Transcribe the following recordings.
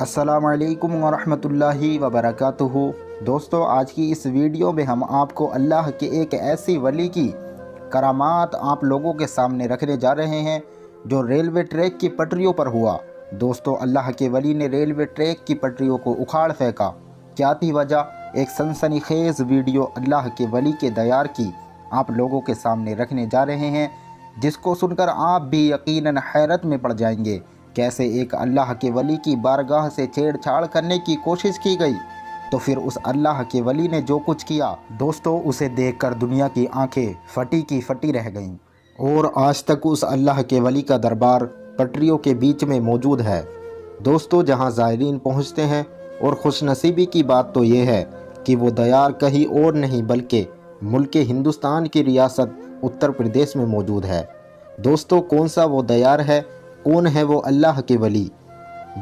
السلام علیکم ورحمۃ وبرکاتہ۔ دوستو، آج کی اس ویڈیو میں ہم آپ کو اللہ کے ایک ایسی ولی کی کرامات آپ لوگوں کے سامنے رکھنے جا رہے ہیں جو ریلوے ٹریک کی پٹریوں پر ہوا۔ دوستو، اللہ کے ولی نے ریلوے ٹریک کی پٹریوں کو اکھاڑ پھینکا۔ کیا تھی وجہ؟ ایک سنسنی خیز ویڈیو اللہ کے ولی کے دیار کی آپ لوگوں کے سامنے رکھنے جا رہے ہیں، جس کو سن کر آپ بھی یقیناً حیرت میں پڑ جائیں گے۔ کیسے ایک اللہ کے ولی کی بارگاہ سے چھیڑ چھاڑ کرنے کی کوشش کی گئی، تو پھر اس اللہ کے ولی نے جو کچھ کیا، دوستو اسے دیکھ کر دنیا کی آنکھیں پھٹی کی پھٹی رہ گئیں، اور آج تک اس اللہ کے ولی کا دربار پٹریوں کے بیچ میں موجود ہے۔ دوستو، جہاں زائرین پہنچتے ہیں، اور خوش نصیبی کی بات تو یہ ہے کہ وہ دیار کہیں اور نہیں بلکہ ملک ہندوستان کی ریاست اتر پردیش میں موجود ہے۔ دوستو، کون سا وہ دیار ہے؟ کون ہے وہ اللہ کے ولی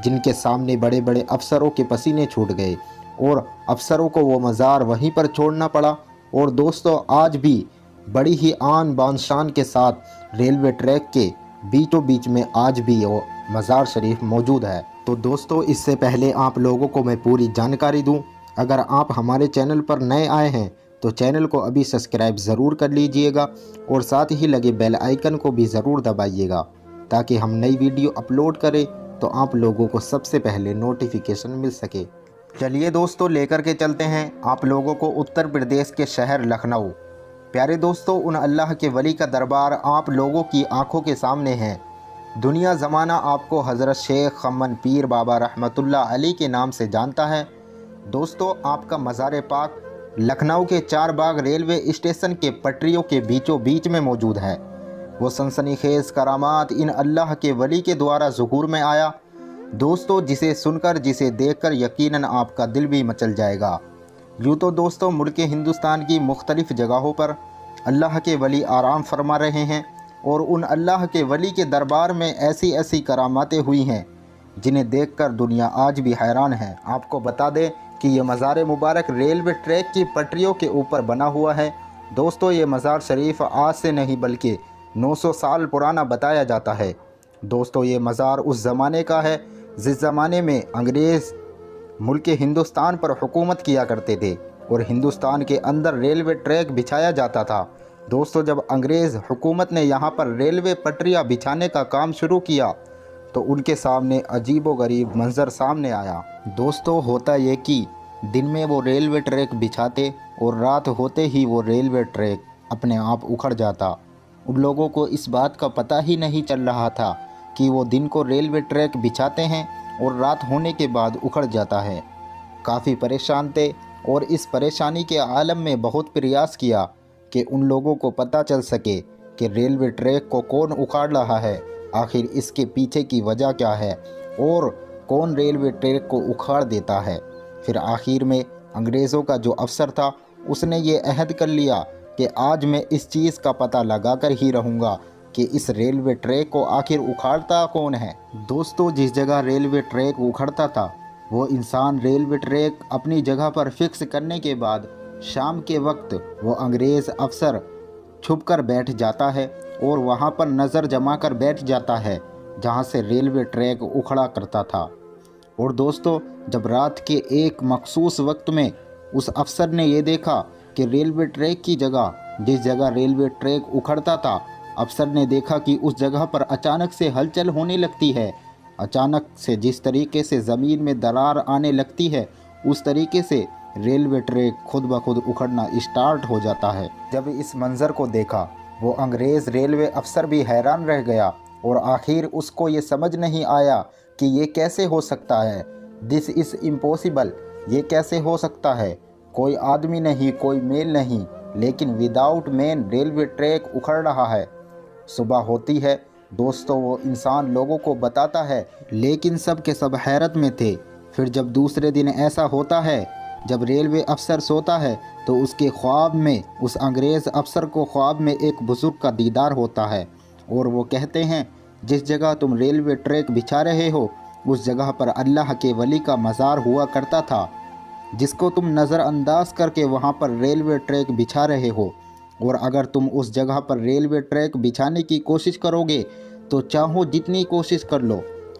جن کے سامنے بڑے بڑے افسروں کے پسینے چھوٹ گئے اور افسروں کو وہ مزار وہیں پر چھوڑنا پڑا؟ اور دوستو، آج بھی بڑی ہی آن بان شان کے ساتھ ریلوے ٹریک کے بیچوں بیچ میں آج بھی وہ مزار شریف موجود ہے۔ تو دوستو، اس سے پہلے آپ لوگوں کو میں پوری جانکاری دوں، اگر آپ ہمارے چینل پر نئے آئے ہیں تو چینل کو ابھی سبسکرائب ضرور کر لیجئے گا، اور ساتھ ہی لگے بیل آئیکن کو بھی ضرور دبائیے گا تاکہ ہم نئی ویڈیو اپلوڈ کریں تو آپ لوگوں کو سب سے پہلے نوٹیفیکیشن مل سکے۔ چلیے دوستو، لے کر کے چلتے ہیں آپ لوگوں کو اتر پردیش کے شہر لکھنؤ۔ پیارے دوستو، ان اللہ کے ولی کا دربار آپ لوگوں کی آنکھوں کے سامنے ہے۔ دنیا زمانہ آپ کو حضرت شیخ خمن پیر بابا رحمۃ اللہ علیہ کے نام سے جانتا ہے۔ دوستو، آپ کا مزار پاک لکھنؤ کے چار باغ ریلوے اسٹیشن کے پٹریوں کے بیچوں بیچ میں موجود ہے۔ وہ سنسنی خیز کرامات ان اللہ کے ولی کے دوارا ظہور میں آیا، دوستو، جسے سن کر جسے دیکھ کر یقیناً آپ کا دل بھی مچل جائے گا۔ یوں تو دوستو، ملک ہندوستان کی مختلف جگہوں پر اللہ کے ولی آرام فرما رہے ہیں، اور ان اللہ کے ولی کے دربار میں ایسی ایسی کراماتیں ہوئی ہیں جنہیں دیکھ کر دنیا آج بھی حیران ہے۔ آپ کو بتا دیں کہ یہ مزار مبارک ریلوے ٹریک کی پٹریوں کے اوپر بنا ہوا ہے۔ دوستو، یہ مزار شریف آج سے نہیں بلکہ 900 سال پرانا بتایا جاتا ہے۔ دوستو، یہ مزار اس زمانے کا ہے جس زمانے میں انگریز ملک ہندوستان پر حکومت کیا کرتے تھے، اور ہندوستان کے اندر ریلوے ٹریک بچھایا جاتا تھا۔ دوستو، جب انگریز حکومت نے یہاں پر ریلوے پٹریاں بچھانے کا کام شروع کیا تو ان کے سامنے عجیب و غریب منظر سامنے آیا۔ دوستو، ہوتا یہ کہ دن میں وہ ریلوے ٹریک بچھاتے اور رات ہوتے ہی وہ ریلوے ٹریک اپنے آپ اکھڑ جاتا۔ ان لوگوں کو اس بات کا پتہ ہی نہیں چل رہا تھا کہ وہ دن کو ریلوے ٹریک بچھاتے ہیں اور رات ہونے کے بعد اکھڑ جاتا ہے۔ کافی پریشان تھے، اور اس پریشانی کے عالم میں بہت پریاس کیا کہ ان لوگوں کو پتہ چل سکے کہ ریلوے ٹریک کو کون اکھاڑ رہا ہے، آخر اس کے پیچھے کی وجہ کیا ہے، اور کون ریلوے ٹریک کو اکھاڑ دیتا ہے۔ پھر آخر میں انگریزوں کا جو افسر تھا، اس نے یہ عہد کر لیا کہ آج میں اس چیز کا پتہ لگا کر ہی رہوں گا کہ اس ریلوے ٹریک کو آخر اکھاڑتا کون ہے۔ دوستو، جس جگہ ریلوے ٹریک اکھڑتا تھا، وہ انسان ریلوے ٹریک اپنی جگہ پر فکس کرنے کے بعد شام کے وقت وہ انگریز افسر چھپ کر بیٹھ جاتا ہے، اور وہاں پر نظر جما کر بیٹھ جاتا ہے جہاں سے ریلوے ٹریک اکھڑا کرتا تھا۔ اور دوستو، جب رات کے ایک مخصوص وقت میں اس افسر نے یہ دیکھا کہ ریلوے ٹریک کی جگہ جس جگہ ریلوے ٹریک اکھڑتا تھا، افسر نے دیکھا کہ اس جگہ پر اچانک سے ہلچل ہونے لگتی ہے۔ اچانک سے جس طریقے سے زمین میں درار آنے لگتی ہے، اس طریقے سے ریلوے ٹریک خود بخود اکھڑنا اسٹارٹ ہو جاتا ہے۔ جب اس منظر کو دیکھا، وہ انگریز ریلوے افسر بھی حیران رہ گیا، اور آخر اس کو یہ سمجھ نہیں آیا کہ یہ کیسے ہو سکتا ہے۔ دس از امپاسبل، یہ کیسے ہو سکتا ہے؟ کوئی آدمی نہیں، کوئی میل نہیں، لیکن وداؤٹ مین ریلوے ٹریک اکھڑ رہا ہے۔ صبح ہوتی ہے، دوستو، وہ انسان لوگوں کو بتاتا ہے، لیکن سب کے سب حیرت میں تھے۔ پھر جب دوسرے دن ایسا ہوتا ہے، جب ریلوے افسر سوتا ہے تو اس کے خواب میں اس انگریز افسر کو خواب میں ایک بزرگ کا دیدار ہوتا ہے، اور وہ کہتے ہیں، جس جگہ تم ریلوے ٹریک بچھا رہے ہو اس جگہ پر اللہ کے ولی کا مزار ہوا کرتا تھا، جس کو تم نظر انداز کر کے وہاں پر ریلوے ٹریک بچھا رہے ہو، اور اگر تم اس جگہ پر ریلوے ٹریک بچھانے کی کوشش کرو گے تو چاہو جتنی کوشش کر لو،